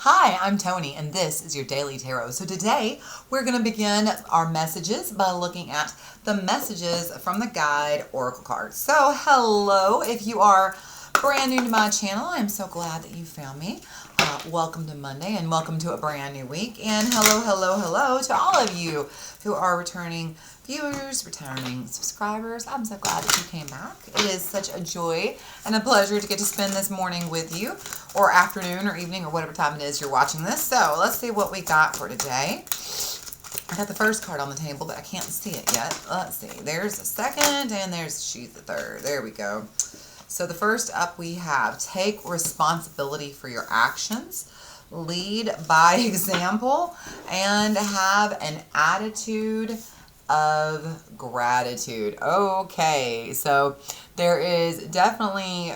Hi, I'm Toni, and this is your Daily Tarot. So today, we're going to begin our messages by looking at the messages from the guide oracle cards. So hello, if you are brand new to my channel, I'm so glad that you found me. Welcome to Monday, and welcome to a brand new week. And hello to all of you who are returning viewers, returning subscribers. I'm so glad that you came back. It is such a joy and a pleasure to get to spend this morning with you, or afternoon, or evening, or whatever time it is you're watching this. So let's see what we got for today. I got the first card on the table, but I can't see it yet. Let's see. There's the second, and she's the third. There we go. So the first up we have, take responsibility for your actions, lead by example, and have an attitude of gratitude. Okay, so there is definitely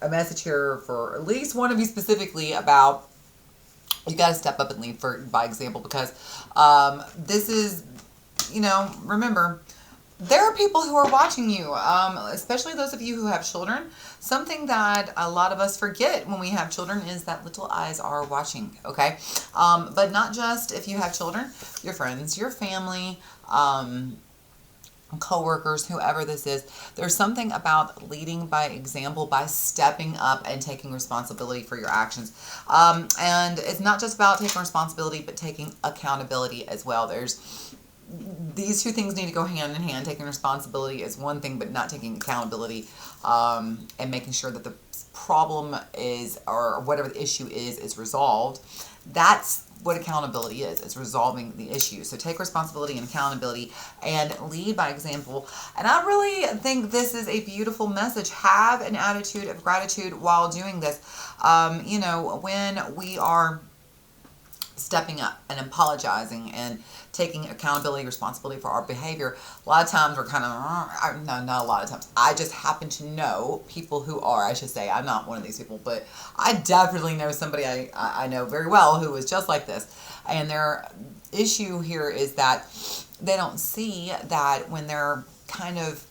a message here for at least one of you specifically about you got to step up and lead by example, because this is, remember, there are people who are watching you, especially those of you who have children. Something that a lot of us forget when we have children is that little eyes are watching, okay? But not just if you have children, your friends, your family, co-workers, whoever this is. There's something about leading by example, by stepping up and taking responsibility for your actions. And it's not just about taking responsibility, but taking accountability as well. These two things need to go hand in hand. Taking responsibility is one thing, but not taking accountability and making sure that the problem is, or whatever the issue is resolved. That's what accountability is. It's resolving the issue. So take responsibility and accountability and lead by example. And I really think this is a beautiful message. Have an attitude of gratitude while doing this. When we are stepping up and apologizing and taking accountability, responsibility for our behavior, a lot of times we're kind of, no, not a lot of times. I just happen to know people who are, I should say, I'm not one of these people, but I definitely know somebody I know very well who is just like this. And their issue here is that they don't see that when they're kind of,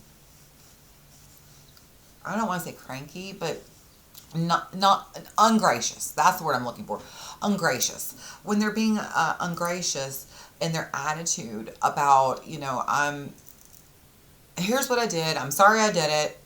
I don't want to say cranky, but not ungracious. That's the word I'm looking for. Ungracious. When they're being ungracious in their attitude about, here's what I did. I'm sorry I did it.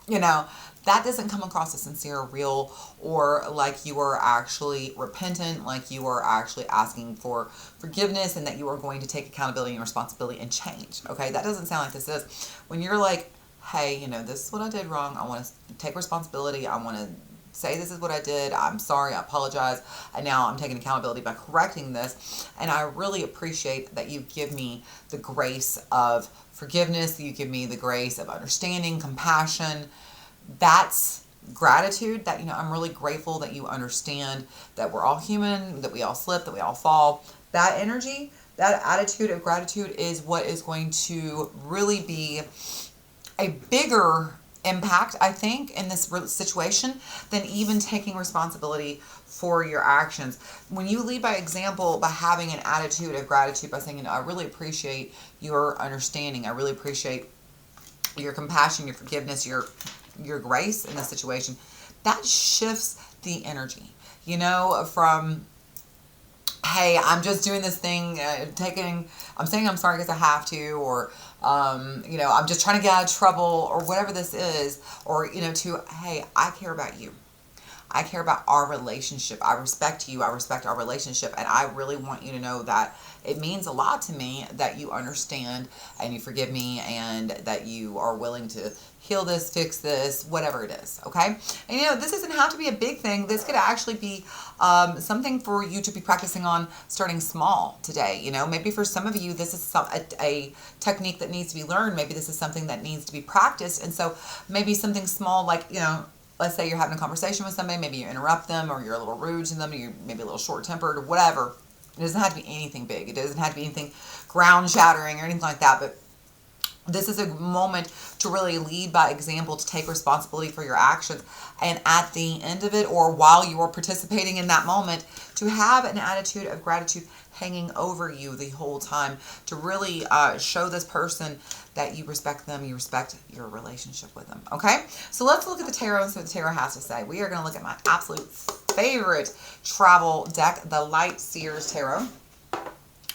That doesn't come across as sincere or real, or like you are actually repentant, like you are actually asking for forgiveness and that you are going to take accountability and responsibility and change. Okay, that doesn't sound like this is. When you're like, hey, this is what I did wrong. I want to take responsibility. I want to say this is what I did. I'm sorry. I apologize. And now I'm taking accountability by correcting this. And I really appreciate that you give me the grace of forgiveness. You give me the grace of understanding, compassion. That's gratitude. That, I'm really grateful that you understand that we're all human, that we all slip, that we all fall. That energy, that attitude of gratitude is what is going to really be a bigger impact, I think, in this situation than even taking responsibility for your actions. When you lead by example, by having an attitude of gratitude, by saying, I really appreciate your understanding, I really appreciate your compassion, your forgiveness, your grace in this situation, that shifts the energy, from, hey, I'm just doing this thing, I'm saying I'm sorry because I have to, or, I'm just trying to get out of trouble, or whatever this is, or, to, hey, I care about you. I care about our relationship. I respect you. I respect our relationship. And I really want you to know that it means a lot to me that you understand and you forgive me and that you are willing to heal this, fix this, whatever it is. Okay. And this doesn't have to be a big thing. This could actually be something for you to be practicing on starting small today. Maybe for some of you, this is a technique that needs to be learned. Maybe this is something that needs to be practiced. And so maybe something small, like, let's say you're having a conversation with somebody, maybe you interrupt them, or you're a little rude to them, or you're maybe a little short-tempered, or whatever. It doesn't have to be anything big. It doesn't have to be anything ground-shattering or anything like that. But This is a moment to really lead by example, to take responsibility for your actions. And at the end of it, or while you are participating in that moment, to have an attitude of gratitude hanging over you the whole time, to really show this person that you respect them, you respect your relationship with them. Okay? So let's look at the tarot and see what the tarot has to say. We are going to look at my absolute favorite travel deck, the Light Seers Tarot.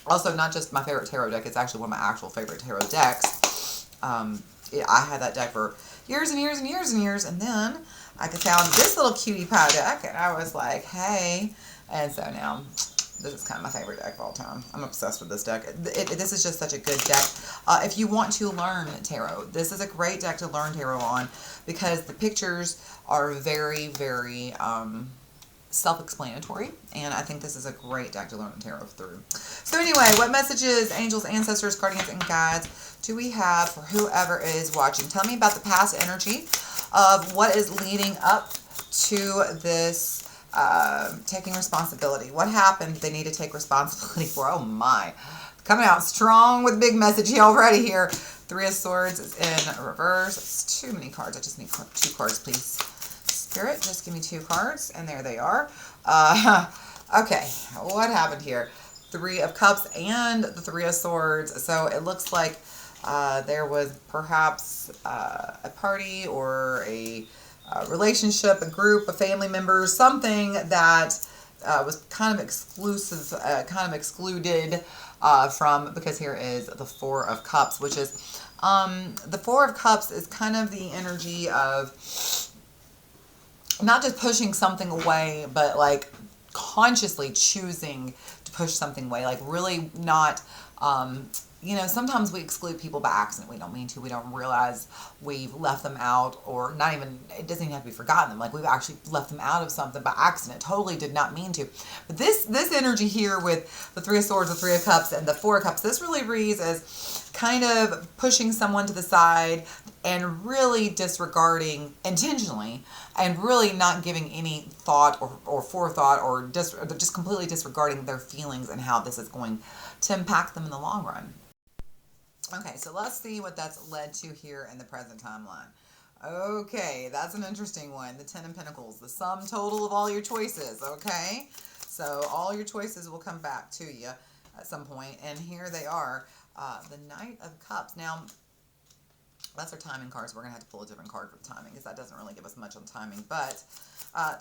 Also, not just my favorite tarot deck, it's actually one of my actual favorite tarot decks. I had that deck for years and years and years and years, and then I found this little cutie pie deck, and I was like, hey. And so now, this is kind of my favorite deck of all time. I'm obsessed with this deck. This is just such a good deck. If you want to learn tarot, this is a great deck to learn tarot on, because the pictures are very, very self-explanatory, and I think this is a great deck to learn tarot through. So anyway, what messages, angels, ancestors, guardians, and guides do we have for whoever is watching? Tell me about the past energy of what is leading up to this taking responsibility. What happened they need to take responsibility for? Oh my, coming out strong with big message already here. Three of Swords is in reverse. It's too many cards. I just need 2 cards, please. Spirit, just give me 2 cards, and there they are. Okay, what happened here? 3 of Cups and the 3 of Swords. So it looks like there was perhaps a party or a relationship, a group of family members, something that was kind of exclusive, kind of excluded from, because here is the 4 of Cups, which is, the 4 of Cups is kind of the energy of not just pushing something away, but like consciously choosing to push something away, like really not, you know, sometimes we exclude people by accident. We don't mean to. We don't realize we've left them out, or not even, it doesn't even have to be forgotten them. Like we've actually left them out of something by accident. Totally did not mean to. But this energy here with the 3 of Swords, the 3 of Cups, and the 4 of Cups, this really reads as kind of pushing someone to the side and really disregarding intentionally, and really not giving any thought or forethought, or just completely disregarding their feelings and how this is going to impact them in the long run. Okay, so let's see what that's led to here in the present timeline. Okay, that's an interesting one. The 10 of Pentacles, the sum total of all your choices, okay? So all your choices will come back to you at some point, and here they are. The Knight of Cups. Now, that's our timing cards. We're going to have to pull a different card for the timing, because that doesn't really give us much on timing. But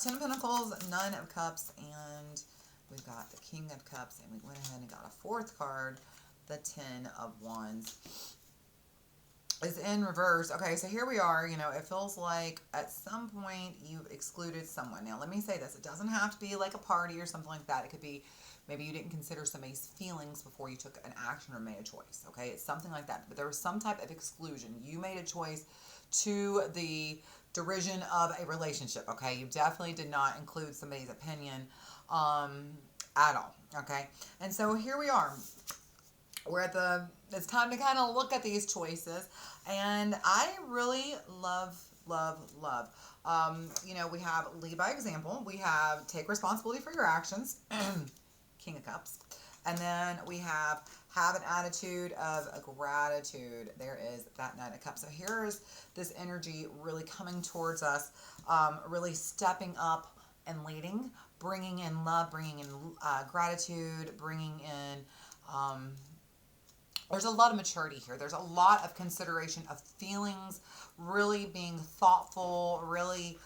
10 of Pentacles, 9 of Cups, and we've got the King of Cups, and we went ahead and got a 4th card, the 10 of Wands is in reverse. Okay, so here we are. You know, it feels like at some point you've excluded someone. Now, let me say this. It doesn't have to be like a party or something like that. It could be maybe you didn't consider somebody's feelings before you took an action or made a choice. Okay, it's something like that. But there was some type of exclusion. You made a choice to the derision of a relationship. Okay, you definitely did not include somebody's opinion at all. Okay, and so here we are. We're at it's time to kind of look at these choices, and I really love. You know, we have lead by example. We have take responsibility for your actions, King of Cups, and then we have an attitude of gratitude. There is that Knight of Cups. So here's this energy really coming towards us, really stepping up and leading, bringing in love, bringing in gratitude, bringing in. There's a lot of maturity here. There's a lot of consideration of feelings, really being thoughtful, really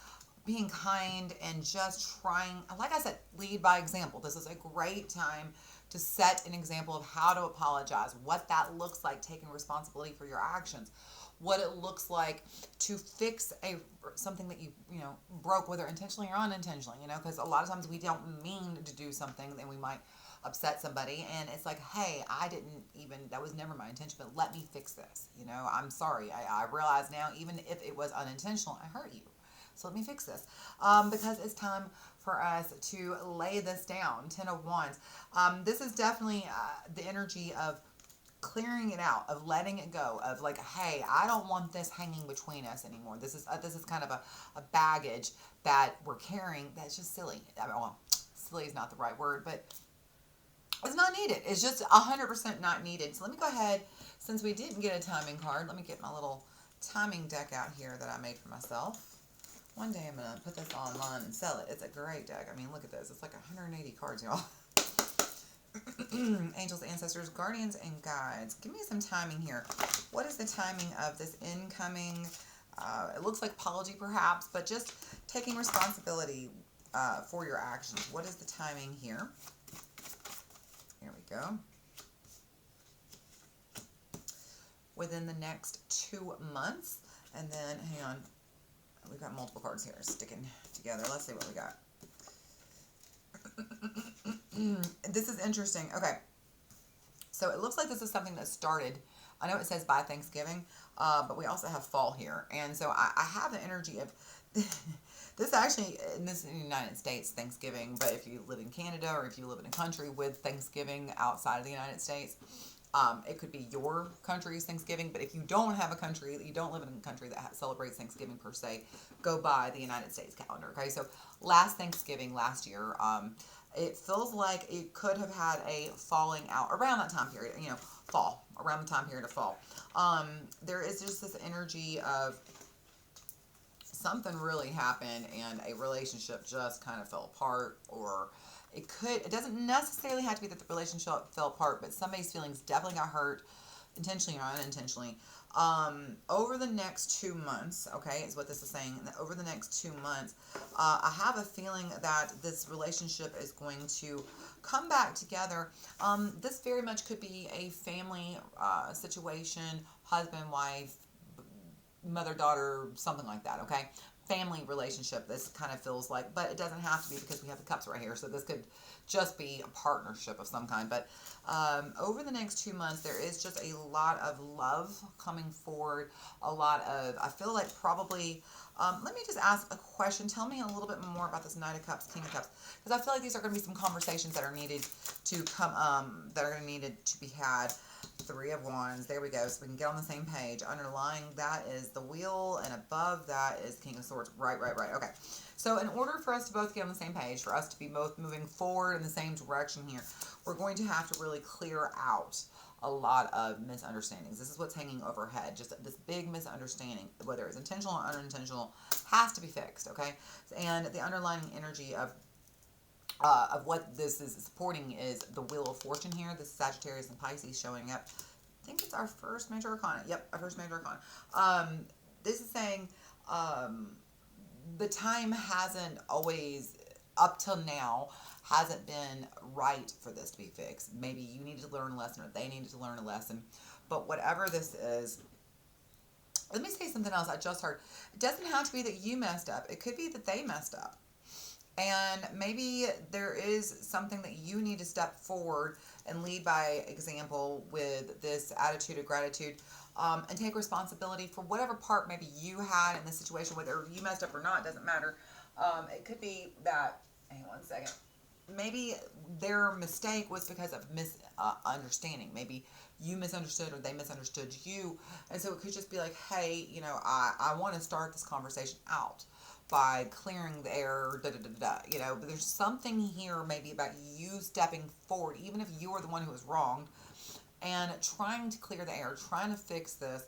being kind, and just trying, like I said, lead by example. This is a great time to set an example of how to apologize, what that looks like, taking responsibility for your actions, what it looks like to fix something that you broke, whether intentionally or unintentionally, because a lot of times we don't mean to do something, and we might upset somebody, and it's like, hey, that was never my intention, but let me fix this. I'm sorry. I realize now, even if it was unintentional, I hurt you. So let me fix this. Because it's time for us to lay this down. 10 of Wands. This is definitely the energy of clearing it out, of letting it go, of like, hey, I don't want this hanging between us anymore. This is kind of a baggage that we're carrying that's just silly. Silly is not the right word, but It's not needed. It's just 100% not needed. So let me go ahead, since we didn't get a timing card, let me get my little timing deck out here that I made for myself. One day I'm going to put this online and sell it. It's a great deck. I mean, look at this. It's like 180 cards, y'all. Angels, ancestors, guardians, and guides. Give me some timing here. What is the timing of this incoming, it looks like apology perhaps, but just taking responsibility for your actions. What is the timing here? Here we go. Within the next 2 months. And then, hang on. We've got multiple cards here sticking together. Let's see what we got. This is interesting. Okay. So it looks like this is something that started. I know it says by Thanksgiving, but we also have fall here. And so I have the energy of this actually, and this is in the United States, Thanksgiving, but if you live in Canada or if you live in a country with Thanksgiving outside of the United States, it could be your country's Thanksgiving, but if you don't have a country, you don't live in a country that celebrates Thanksgiving per se, go by the United States calendar, okay? So last Thanksgiving, last year, it feels like it could have had a falling out around that time period, you know, fall, around the time period of fall. There is just this energy of something really happened and a relationship just kind of fell apart, or it doesn't necessarily have to be that the relationship fell apart, but somebody's feelings definitely got hurt, intentionally or unintentionally. Over the next 2 months, okay, is what this is saying. Over the next 2 months, I have a feeling that this relationship is going to come back together. This very much could be a family situation, husband, wife, mother, daughter, something like that, okay? Family relationship, this kind of feels like, but it doesn't have to be because we have the cups right here, so this could just be a partnership of some kind. But over the next 2 months, there is just a lot of love coming forward, a lot of, I feel like probably, let me just ask a question. Tell me a little bit more about this Knight of Cups, King of Cups, because I feel like these are going to be some conversations that are needed to come, that are going to needed to be had. Three of Wands. There we go. So we can get on the same page. Underlying that is the Wheel, and above that is King of Swords. Right. Okay. So in order for us to both get on the same page, for us to be both moving forward in the same direction here, we're going to have to really clear out a lot of misunderstandings. This is what's hanging overhead. Just this big misunderstanding, whether it's intentional or unintentional, has to be fixed, okay? And the underlying energy of what this is supporting is the Wheel of Fortune here. This is Sagittarius and Pisces showing up. I think it's our first major arcana. Yep, our first major arcana. This is saying the time hasn't always, up till now, hasn't been right for this to be fixed. Maybe you needed to learn a lesson, or they needed to learn a lesson. But whatever this is, let me say something else I just heard. It doesn't have to be that you messed up. It could be that they messed up. And maybe there is something that you need to step forward and lead by example with this attitude of gratitude, and take responsibility for whatever part maybe you had in the situation, whether you messed up or not, doesn't matter. It could be that, hang on one second, maybe their mistake was because of misunderstanding. Maybe you misunderstood or they misunderstood you. And so it could just be like, hey, you know, I want to start this conversation out by clearing the air, you know, but there's something here maybe about you stepping forward, even if you are the one who was wronged, and trying to clear the air, trying to fix this,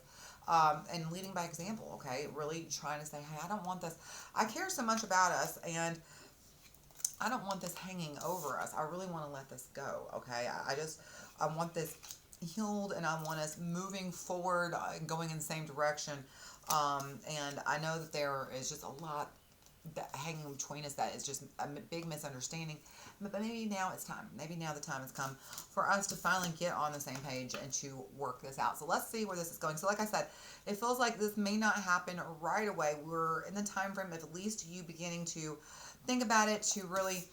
and leading by example, okay? Really trying to say, hey, I don't want this. I care so much about us, and I don't want this hanging over us. I really want to let this go, okay? I want this healed, and I want us moving forward, going in the same direction. And I know that there is just a lot that hanging between us that is just a big misunderstanding. But maybe now it's time. Maybe now the time has come for us to finally get on the same page and to work this out. So let's see where this is going. So like I said, it feels like this may not happen right away. We're in the time frame of at least you beginning to think about it, to really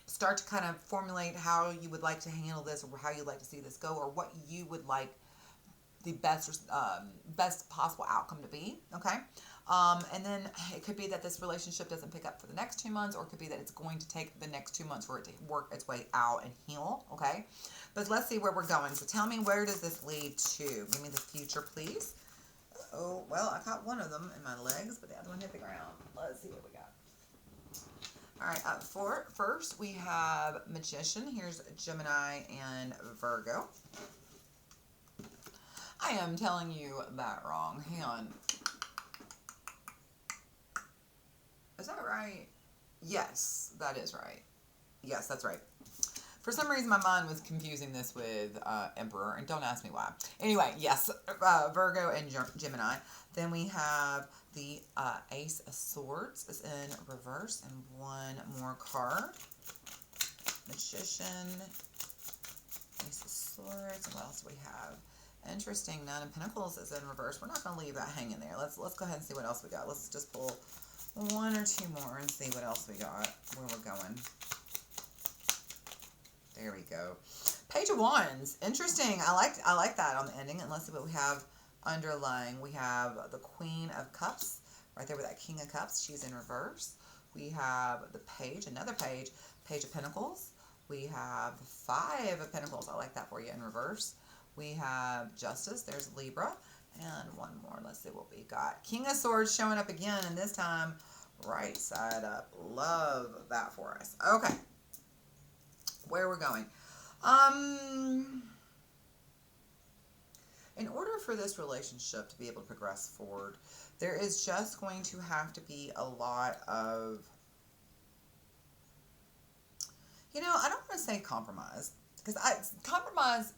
start to kind of formulate how you would like to handle this, or how you'd like to see this go, or what you would like the best possible outcome to be, okay? And then it could be that this relationship doesn't pick up for the next 2 months, or it could be that it's going to take the next 2 months for it to work its way out and heal, okay? But let's see where we're going. So tell me, where does this lead to? Give me the future, please. Oh, well, I caught one of them in my legs, but the other one hit the ground. Let's see what we got. All right, first we have Magician. Here's Gemini and Virgo. I am telling you that wrong. Hang on. Is that right? Yes, that is right. Yes, that's right. For some reason, my mind was confusing this with Emperor, and don't ask me why. Anyway, yes, Virgo and Gemini. Then we have the Ace of Swords is in reverse, and one more card. Magician, Ace of Swords. What else do we have? Interesting. Nine of Pentacles is in reverse. We're not going to leave that hanging there. Let's go ahead and see what else we got. Let's just pull one or two more and see what else we got, where we're going. There we go. Page of Wands. Interesting. I like that on the ending. And let's see what we have underlying. We have the Queen of Cups right there with that King of Cups. She's in reverse. We have the Page, another Page, Page of Pentacles. We have the Five of Pentacles. I like that for you in reverse. We have Justice. There's Libra. And one more. Let's see what we got. King of Swords showing up again, and this time right side up. Love that for us. Okay. Where we're going. In order for this relationship to be able to progress forward, there is just going to have to be a lot of, I don't want to say compromise, because compromise,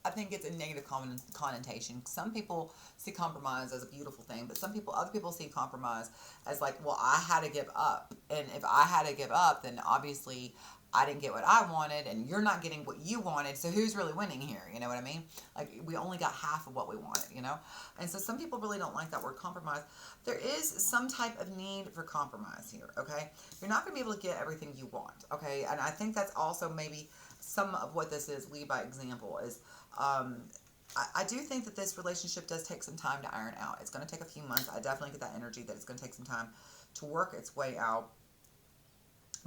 I think it's a negative connotation. Some people see compromise as a beautiful thing, but other people see compromise as like, well, I had to give up. And if I had to give up, then obviously I didn't get what I wanted and you're not getting what you wanted. So who's really winning here? You know what I mean? Like, we only got half of what we wanted, And so some people really don't like that word compromise. There is some type of need for compromise here, okay? You're not going to be able to get everything you want, okay? And I think that's also maybe some of what this is, lead by example, is I do think that this relationship does take some time to iron out. It's going to take a few months. I definitely get that energy that it's going to take some time to work its way out.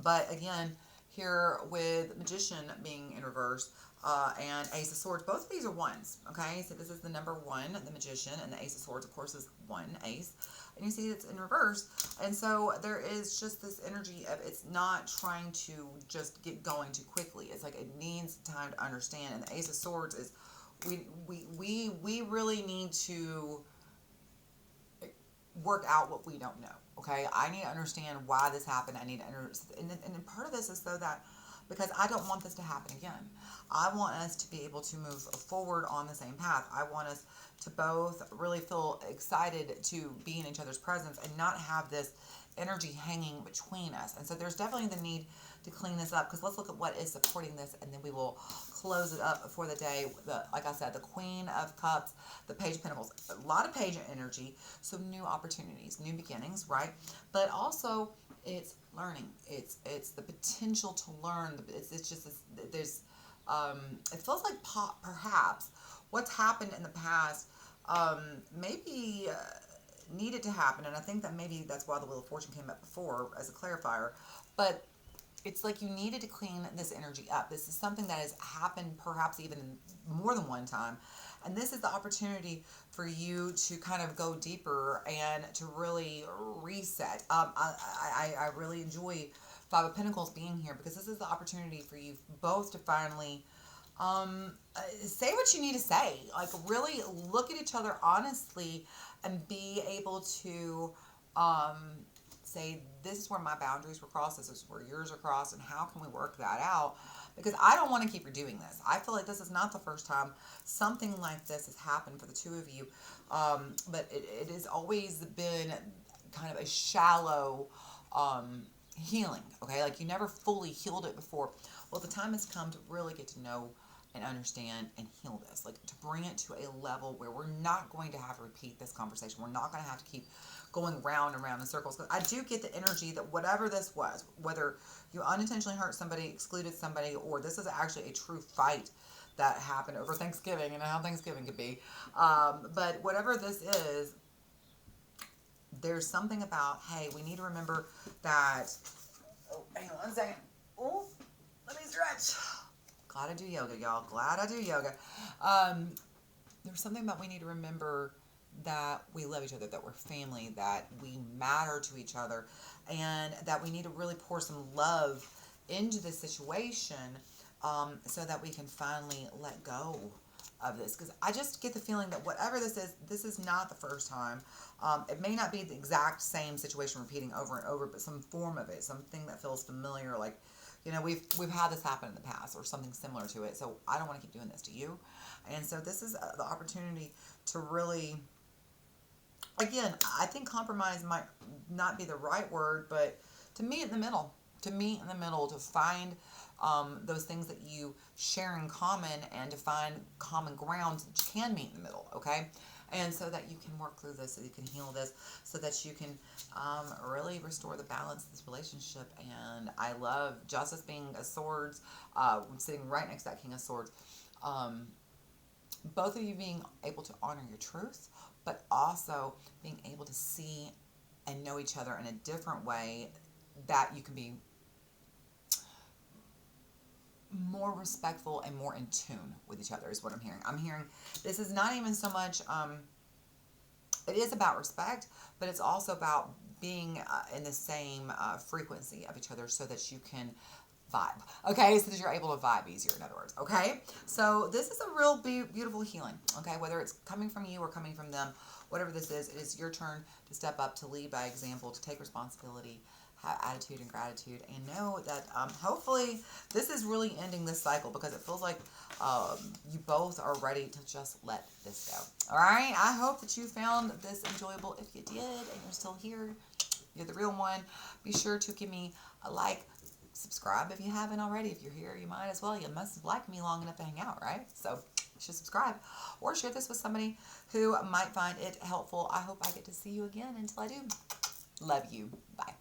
But again, here with Magician being in reverse and Ace of Swords, both of these are ones, okay? So this is the number one, the Magician, and the Ace of Swords, of course, is one ace. And you see it's in reverse. And so there is just this energy of it's not trying to just get going too quickly. It's like it needs time to understand. And the Ace of Swords is we really need to work out what we don't know, okay? I need to understand why this happened. I need to understand, and part of this is so that, because I don't want this to happen again. I want us to be able to move forward on the same path. I want us to both really feel excited to be in each other's presence and not have this energy hanging between us. And so there's definitely the need to clean this up, because let's look at what is supporting this, and then we will close it up for the day. Like I said, the Queen of Cups, the Page of Pentacles, a lot of Page energy, so new opportunities, new beginnings, right? But also it's learning. It's the potential to learn. It's just there's it feels like perhaps what's happened in the past maybe needed to happen, and I think that maybe that's why the Wheel of Fortune came up before as a clarifier. But it's like you needed to clean this energy up. This is something that has happened perhaps even more than one time. And this is the opportunity for you to kind of go deeper and to really reset. I really enjoy Five of Pentacles being here, because this is the opportunity for you both to finally say what you need to say. Like, really look at each other honestly and be able to say, this is where my boundaries were crossed, this is where yours are crossed, and how can we work that out? Because I don't want to keep redoing this. I feel like this is not the first time something like this has happened for the two of you, but it has always been kind of a shallow healing, okay? Like, you never fully healed it before. Well, the time has come to really get to know and understand and heal this, like to bring it to a level where we're not going to have to repeat this conversation. We're not going to have to keep going round and round in circles. Because I do get the energy that whatever this was, whether you unintentionally hurt somebody, excluded somebody, or this is actually a true fight that happened over Thanksgiving, and how Thanksgiving could be, but whatever this is, there's something about, hey, we need to remember that, oh, hang on one second, oh, let me stretch. Glad I do yoga, y'all. Glad I do yoga. There's something about we need to remember that we love each other, that we're family, that we matter to each other, and that we need to really pour some love into this situation, so that we can finally let go of this. Because I just get the feeling that whatever this is not the first time. It may not be the exact same situation repeating over and over, but some form of it, something that feels familiar, like, we've had this happen in the past or something similar to it. So I don't want to keep doing this to you. And so this is the opportunity to really, again, I think compromise might not be the right word, but to meet in the middle. To find those things that you share in common, and to find common ground that you can meet in the middle, okay? And so that you can work through this, so you can heal this, so that you can really restore the balance of this relationship. And I love Justice being a swords, sitting right next to that King of Swords. Both of you being able to honor your truth, but also being able to see and know each other in a different way, that you can be more respectful and more in tune with each other, is what I'm hearing. I'm hearing this is not even so much, it is about respect, but it's also about being in the same frequency of each other, so that you can vibe, okay? So that you're able to vibe easier, in other words, okay? So this is a real beautiful healing, okay? Whether it's coming from you or coming from them, whatever this is, it is your turn to step up, to lead by example, to take responsibility, have attitude and gratitude, and know that hopefully this is really ending this cycle, because it feels like you both are ready to just let this go. All right, I hope that you found this enjoyable. If you did and you're still here, you're the real one. Be sure to give me a like, subscribe if you haven't already. If you're here, you might as well. You must have liked me long enough to hang out, right? So you should subscribe, or share this with somebody who might find it helpful. I hope I get to see you again. Until I do, love you. Bye.